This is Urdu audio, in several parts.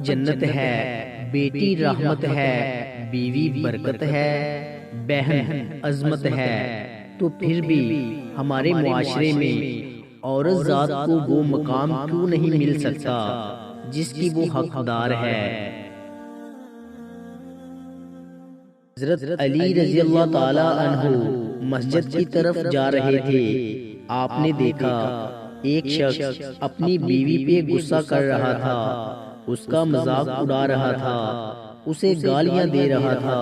جنت ہے، بیٹی رحمت ہے، بیوی برکت ہے، بہن عظمت ہے، تو پھر بھی ہمارے معاشرے میں عورت ذات کو وہ مقام کیوں نہیں مل سکتا جس کی وہ حقدار ہے؟ حضرت علی رضی اللہ تعالی عنہ مسجد کی طرف جا رہے تھے۔ آپ نے دیکھا ایک شخص اپنی بیوی پہ غصہ کر رہا تھا، اس کا مذاق اڑا رہا تھا، اسے گالیاں دے رہا تھا۔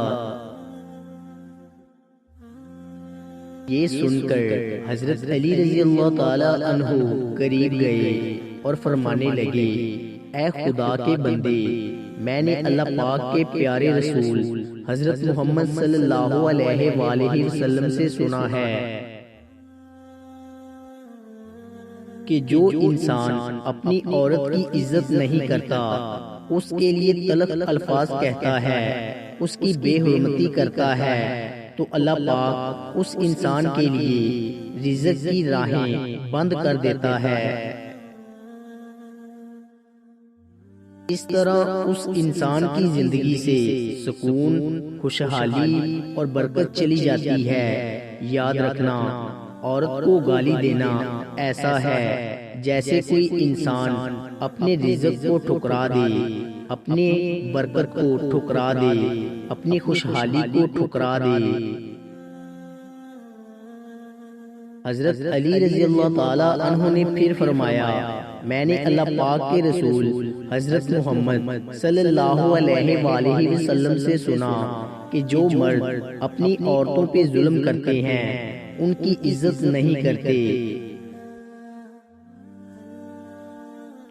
یہ سن کر حضرت علی رضی اللہ تعالی عنہ قریب گئے اور فرمانے لگے، اے خدا کے بندے، میں نے اللہ پاک کے پیارے رسول حضرت محمد صلی اللہ علیہ وآلہ وسلم سے سنا ہے کہ جو انسان اپنی عورت کی عزت نہیں کرتا، اس کے لیے تلخ الفاظ کہتا ہے، اس کی بے حرمتی کرتا ہے، تو اللہ پاک اس انسان کے لیے رزق کی راہیں بند کر دیتا ہے۔ اس طرح اس انسان کی زندگی سے سکون، خوشحالی اور برکت چلی جاتی ہے۔ یاد رکھنا، عورت کو گالی دینا ایسا ہے جیسے کوئی انسان اپنے رزق کو ٹھکرا دے، اپنے برکت کو ٹھکرا دے، اپنی خوشحالی کو ٹھکرا دے۔ حضرت علی رضی اللہ تعالی عنہ نے پھر فرمایا، میں نے اللہ پاک کے رسول حضرت محمد صلی اللہ علیہ وآلہ وسلم سے سنا کہ جو مرد اپنی عورتوں پہ ظلم کرتے ہیں ان کی عزت نہیں کرتے،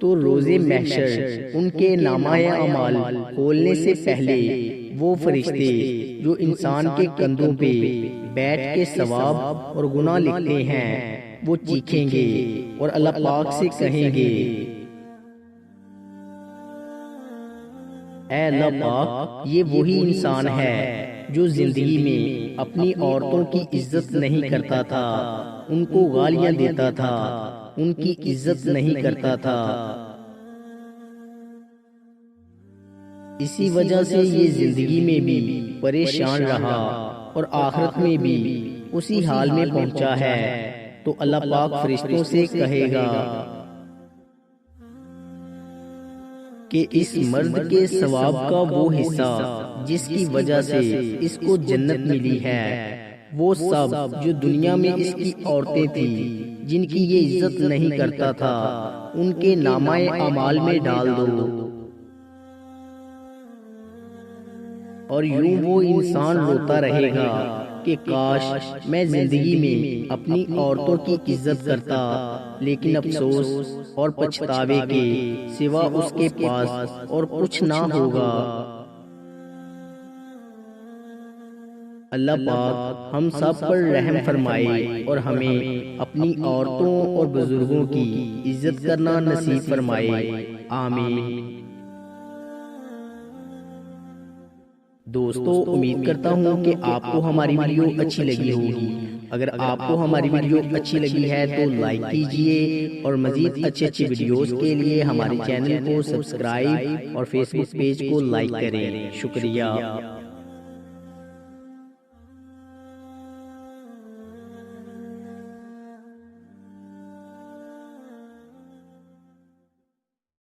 تو روز محشر ان کے نامہ اعمال کھولنے سے پہلے وہ فرشتے جو انسان کے کندھوں پہ بیٹھ کے ثواب اور گناہ لکھتے ہیں وہ چیخیں گے اور اللہ پاک سے کہیں گے، اے اللہ پاک، یہ وہی انسان ہے جو زندگی میں اپنی عورتوں کی عزت نہیں کرتا تھا، ان کو گالیاں دیتا تھا، ان کی عزت نہیں کرتا تھا۔ اسی وجہ سے یہ زندگی میں بھی پریشان رہا اور آخرت میں بھی اسی حال میں پہنچا ہے، تو اللہ پاک فرشتوں سے کہے گا کہ اس مرد کے ثواب کا وہ حصہ جس کی وجہ سے اس کو جنت ملی ہے، وہ سب جو دنیا میں اس کی عورتیں تھیں جن کی یہ عزت نہیں کرتا تھا ان کے نامہ اعمال میں ڈال دو۔ اور یوں وہ انسان روتا رہے گا کہ کاش میں زندگی میں اپنی عورتوں کی عزت کرتا، لیکن افسوس اور پچھتاوے کے سوا اس کے پاس اور کچھ نہ ہوگا۔ اللہ پاک ہم سب پر رحم فرمائے اور ہمیں اپنی عورتوں اور بزرگوں کی عزت کرنا نصیب فرمائے، آمین۔ دوستو، امید کرتا ہوں کہ آپ کو ہماری ویڈیو اچھی لگی ہوگی۔ اگر آپ کو ہماری ویڈیو اچھی لگی ہے تو لائک کیجئے اور مزید اچھے ویڈیوز کے لیے ہمارے چینل کو سبسکرائب اور فیس بک پیج کو لائک کریں۔ شکریہ۔